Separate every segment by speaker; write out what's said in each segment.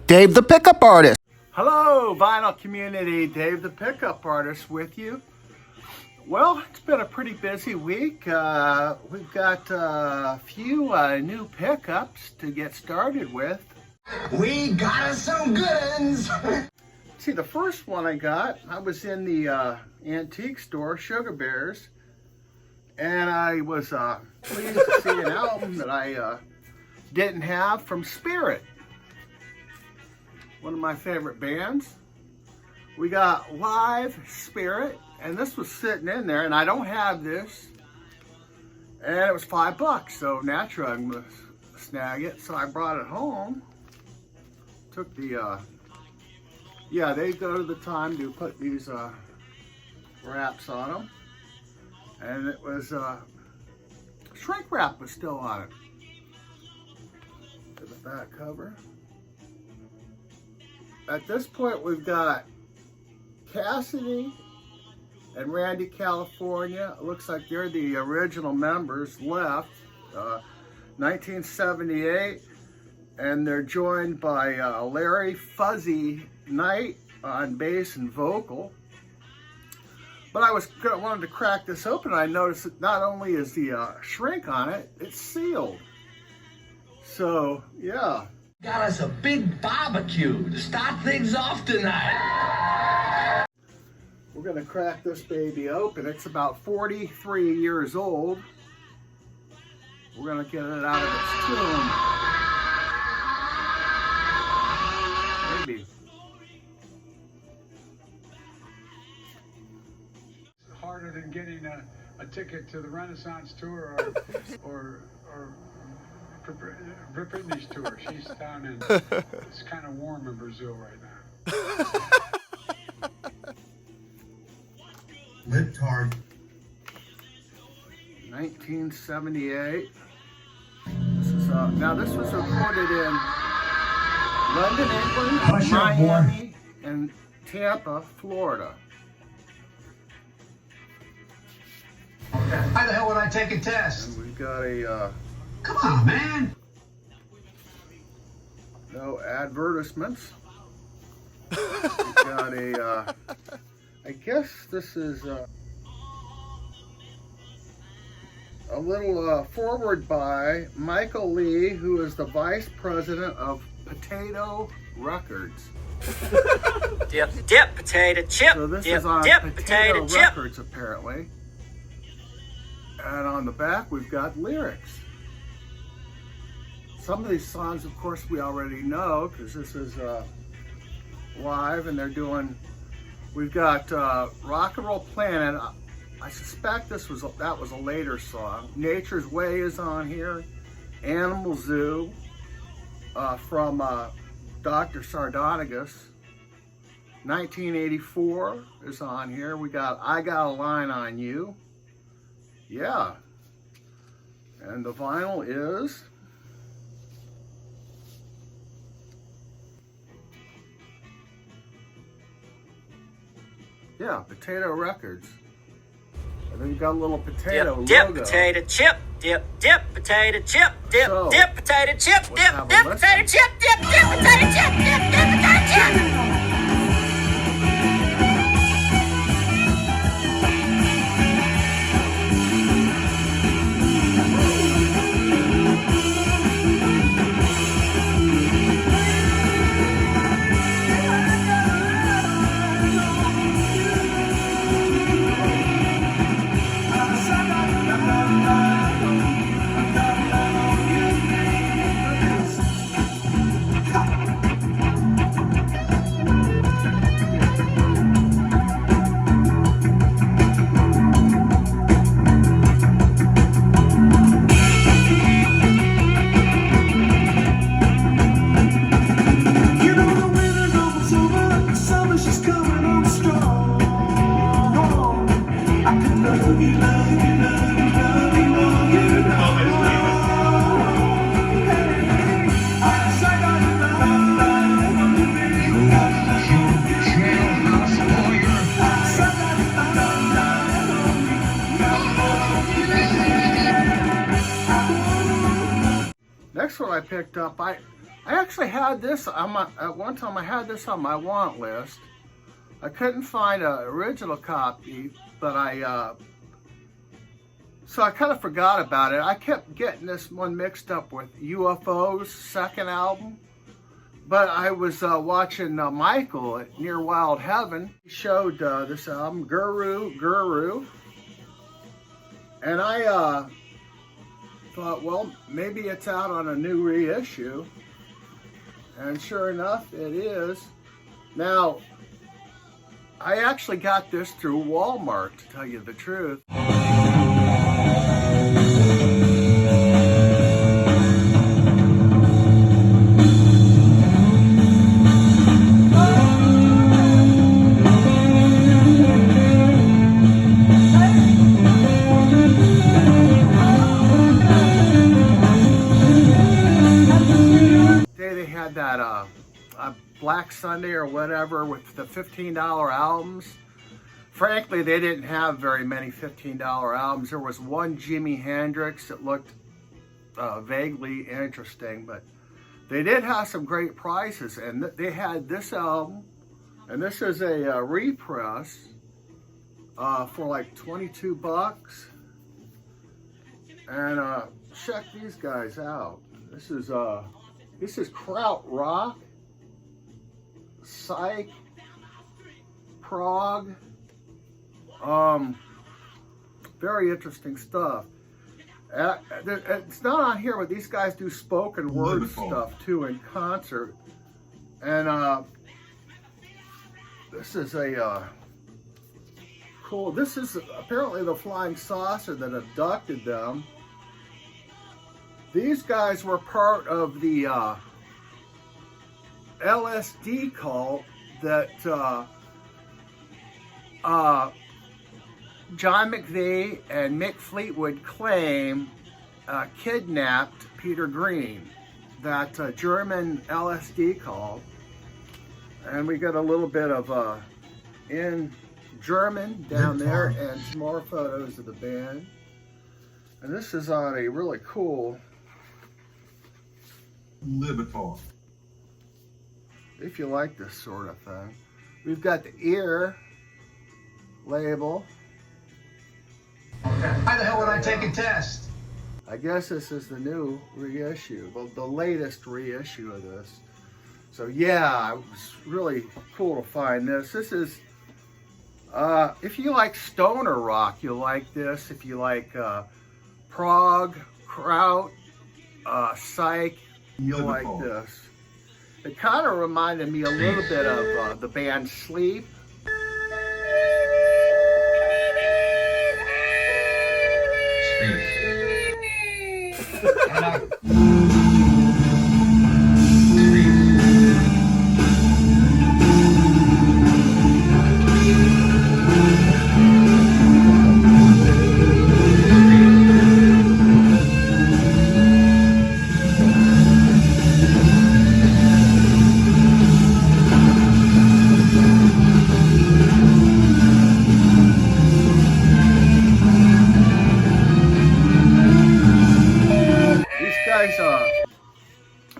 Speaker 1: Dave the Pickup Artist.
Speaker 2: Hello, vinyl community. Dave the Pickup Artist with you. Well, it's been a pretty busy week. We've got a few new pickups to get started with.
Speaker 3: We got us some good ones.
Speaker 2: See, the first one I got, I was in the antique store, Sugar Bears, and I was pleased to see an album that I didn't have from Spirit, one of my favorite bands. We got Live Spirit, and this was sitting in there, and I don't have this, and it was $5, so naturally I'm gonna snag it. So I brought it home, took the yeah, they go to the time to put these wraps on them, and it was shrink wrap was still on it. To the back cover. At this point, we've got Cassidy and Randy California. It looks like they're the original members left, 1978, and they're joined by Larry Fuzzy Knight on bass and vocal. But I wanted to crack this open, and I noticed that not only is the shrink on it, it's sealed. So, yeah.
Speaker 3: Got us a big barbecue to start things off tonight.
Speaker 2: We're gonna crack this baby open. It's about 43 years old. We're gonna get it out of its tomb. Maybe.
Speaker 4: Harder than getting a ticket to the Renaissance tour or Britney's tour. She's down in, it's kind of warm in Brazil right now.
Speaker 3: Libtard.
Speaker 2: 1978. This is now this was recorded in London, England, Miami, and Tampa, Florida.
Speaker 3: Why the hell would I take a test?
Speaker 2: And we've got a
Speaker 3: Come on, man.
Speaker 2: no advertisements. We've got a I guess this is a little forward by Michael Lee, who is the vice president of Potato Records.
Speaker 5: Dip, potato chip.
Speaker 2: So this
Speaker 5: dip,
Speaker 2: is on
Speaker 5: potato chip.
Speaker 2: Records, apparently. And on the back, we've got lyrics. Some of these songs, of course, we already know, because this is live, and they're doing. We've got Rock and Roll Planet. I suspect that was a later song. Nature's Way is on here. Animal Zoo from Dr. Sardonicus. 1984 is on here. We got I Got a Line on You. Yeah. And the vinyl is Potato Records. And then you got a little potato
Speaker 5: dip,
Speaker 2: logo.
Speaker 5: potato chip. Dip, potato chip. Dip,
Speaker 2: So,
Speaker 5: potato chip.
Speaker 2: let's have a
Speaker 5: Dip,
Speaker 2: listen.
Speaker 5: potato chip. Dip, potato chip. Dip, potato chip.
Speaker 2: Next one I picked up, I actually had this on my, at one time I had this on my want list. I couldn't find an original copy, but so I kind of forgot about it. I kept getting this one mixed up with UFO's second album. But I was watching Michael at Near Wild Heaven. He showed this album, Guru. And I thought, well, maybe it's out on a new reissue. And sure enough, it is. Now, I actually got this through Walmart, to tell you the truth. They had that Black Sunday or whatever with the $15 albums. Frankly, they didn't have very many $15 albums. There was one Jimi Hendrix that looked vaguely interesting, but they did have some great prices. And they had this album, and this is a repress for like 22 bucks. And check these guys out. This is Kraut Rock, Psych, Prog. Very interesting stuff. It's not on here, but these guys do spoken word stuff too in concert. And this is a cool. This is apparently the flying saucer that abducted them. These guys were part of the LSD cult that John McVie and Mick Fleetwood claim kidnapped Peter Green, that German LSD cult. And we got a little bit of in German down there and some more photos of the band. And this is on a really cool
Speaker 6: Liverpool.
Speaker 2: If you like this sort of thing. We've got the ear label.
Speaker 3: Why the hell would I take a test?
Speaker 2: I guess this is the new reissue, well, the latest reissue of this. So yeah, it was really cool to find this. This is, if you like stoner rock, you'll like this. If you like prog, kraut, psych, you'll like this. It kind of reminded me a little bit of the band Sleep.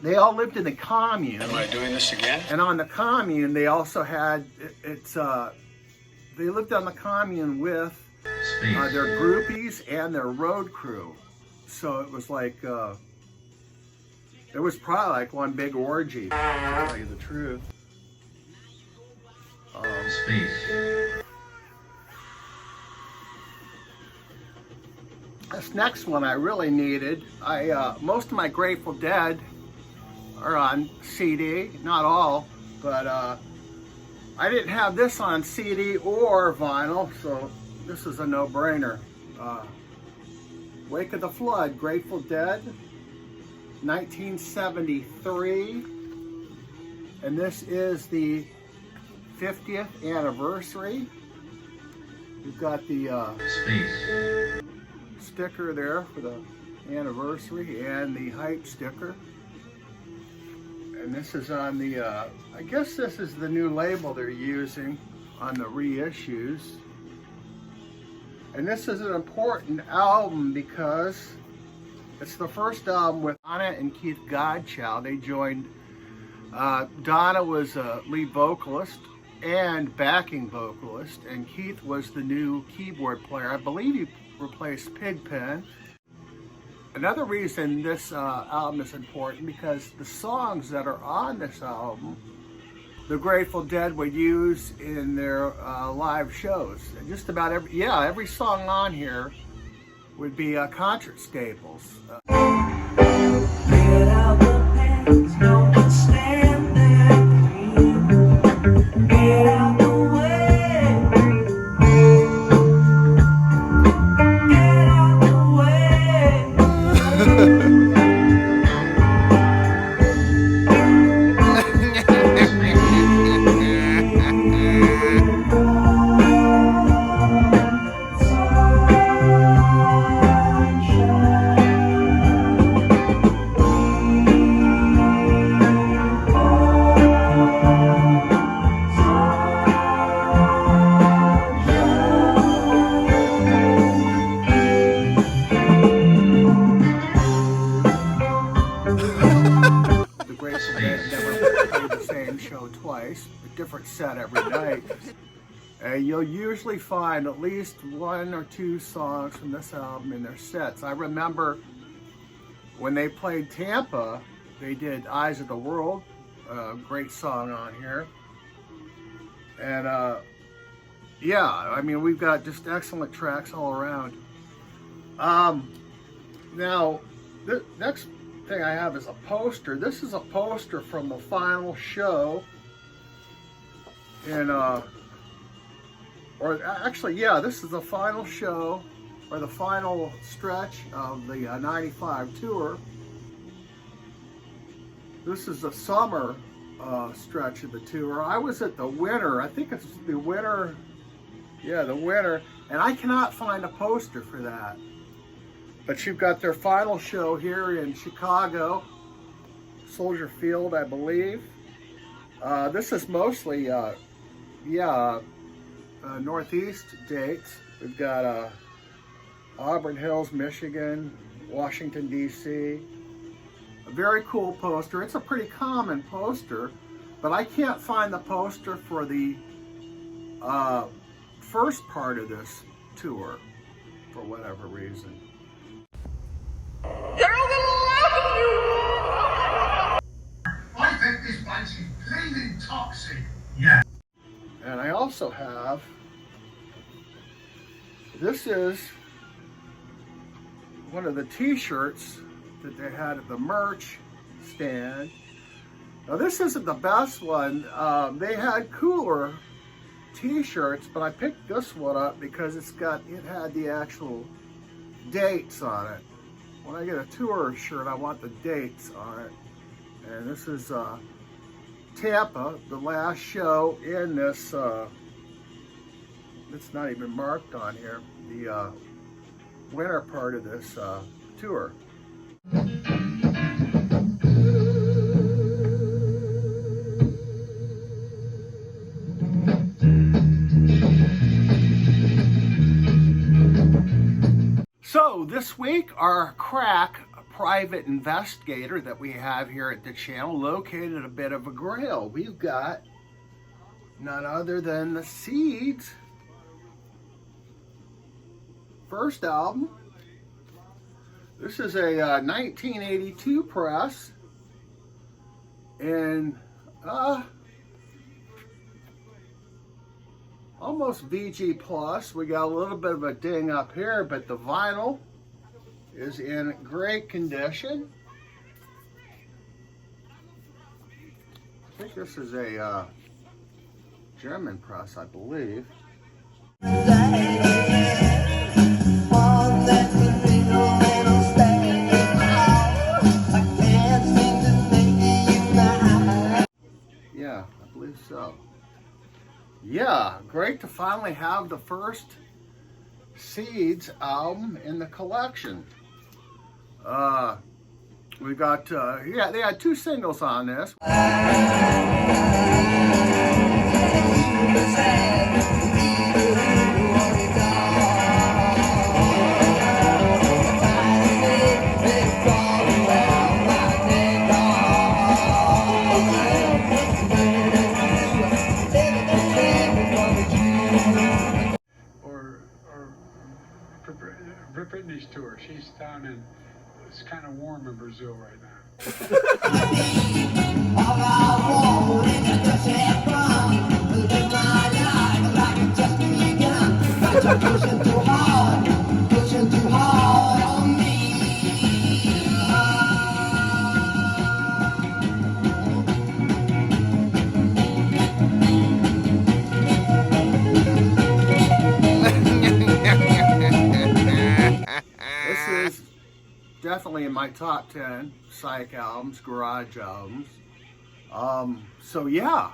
Speaker 2: They all lived in the commune.
Speaker 4: Am I doing this again?
Speaker 2: And on the commune, they also had, they lived on the commune with their groupies and their road crew. So it was like, it was probably like one big orgy, to tell you the truth. This next one I really needed. Most of my Grateful Dead are on CD, not all, but I didn't have this on CD or vinyl, so this is a no-brainer. Wake of the Flood, Grateful Dead, 1973, and this is the 50th anniversary. We've got the sticker there for the anniversary and the hype sticker. And this is on the, I guess this is the new label they're using on the reissues. And this is an important album because It's the first album with Donna and Keith Godchow. They joined. Donna was a lead vocalist and backing vocalist, and Keith was the new keyboard player. I believe he replaced Pigpen. Another reason this album is important because the songs that are on this album, the Grateful Dead would use in their live shows. And just about every song on here would be concert staples. Different set every night, and you'll usually find at least one or two songs from this album in their sets. I remember when they played Tampa, they did Eyes of the World, a great song on here. And yeah, I mean, we've got just excellent tracks all around. Now, the next thing I have is a poster. This is a poster from the final show in, or actually, yeah, this is the final show, or the final stretch of the 95 tour. This is the summer stretch of the tour. I was at the winter, I think it's the winter, yeah, the winter, and I cannot find a poster for that. But you've got their final show here in Chicago, Soldier Field, I believe. This is mostly, Northeast dates. We've got Auburn Hills, Michigan, Washington, D.C. A very cool poster. It's a pretty common poster, but I can't find the poster for the first part of this tour for whatever reason.
Speaker 4: I think this bunch is bleeding toxic.
Speaker 2: And I also have, this is one of the t-shirts that they had at the merch stand. Now this isn't the best one. They had cooler t-shirts, but I picked this one up because it had the actual dates on it. When I get a tour shirt, I want the dates on it. And this is Tampa, the last show in this, it's not even marked on here, the winter part of this tour. So this week, our crack private investigator that we have here at the channel located a bit of a grail. We've got none other than the Seeds' first album. This is a 1982 press, and almost VG plus. We got a little bit of a ding up here, but the vinyl is in great condition. I think this is a German press, I believe. Yeah, I believe so. Yeah, great to finally have the first Seeds album in the collection. We got, yeah, they had 2 singles on this.
Speaker 4: Brittany's tour. She's down in, it's kind of warm in Brazil right now.
Speaker 2: This is definitely in my top 10 psych albums, garage albums. So yeah,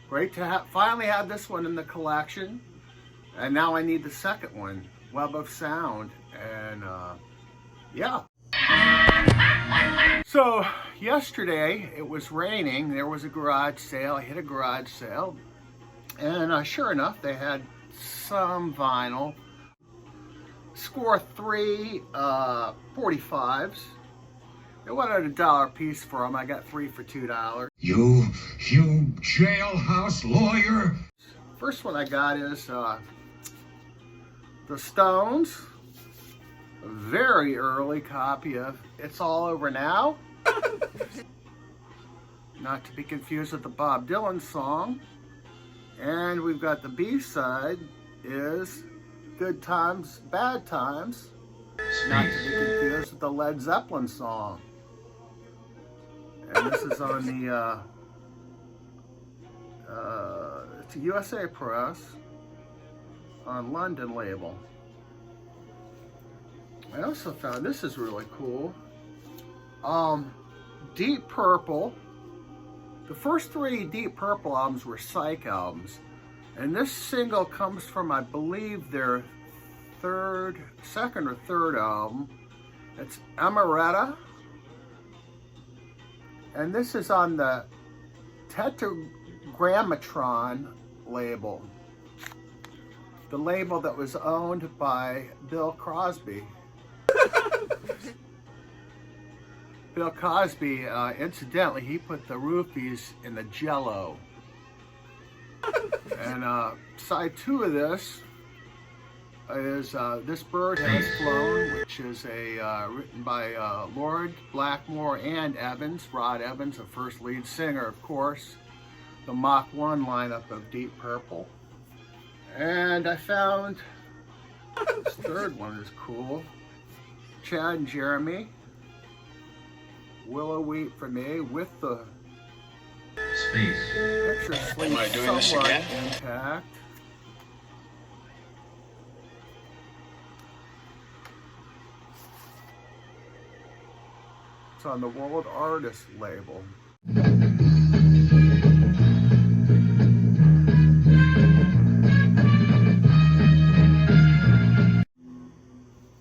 Speaker 2: great to finally have this one in the collection. And now I need the second one, Web of Sound. And yeah. So yesterday it was raining. There was a garage sale. I hit a garage sale. And sure enough, they had some vinyl. Score 3 45s. They wanted $1 a piece for them. I got 3 for $2.
Speaker 6: You jailhouse lawyer.
Speaker 2: First one I got is the Stones. A very early copy of It's All Over Now. Not to be confused with the Bob Dylan song. And we've got the B-side is Good Times, Bad Times. Not to be confused with the Led Zeppelin song. And this is on the it's a USA Press on London label. I also found this is really cool. Deep Purple. The first 3 Deep Purple albums were psych albums. And this single comes from, I believe, their second or third album. It's Amaretta. And this is on the Tetragrammaton label. The label that was owned by Bill Crosby. Bill Cosby, incidentally, he put the roofies in the Jell-O. And side 2 of this is This Bird Has Flown, which is written by Lord Blackmore and Evans. Rod Evans, the first lead singer, of course. The Mach 1 lineup of Deep Purple. And I found this third one is cool. Chad and Jeremy. Willow Wheat for me with the picture sleeve somewhat intact. It's on the World Artist label.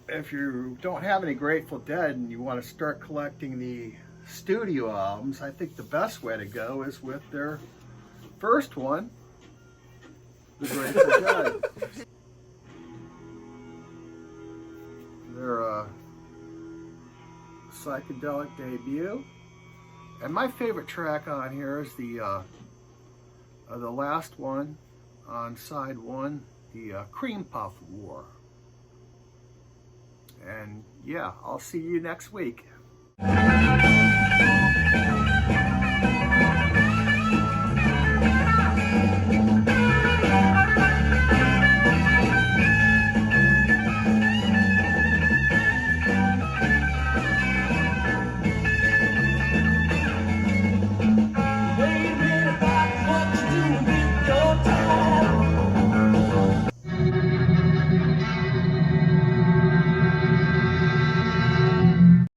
Speaker 2: If you don't have any Grateful Dead and you want to start collecting the studio albums, I think the best way to go is with their first one, the Grateful Dead. Their psychedelic debut. And my favorite track on here is the last one on side 1, the Cream Puff War. And yeah, I'll see you next week.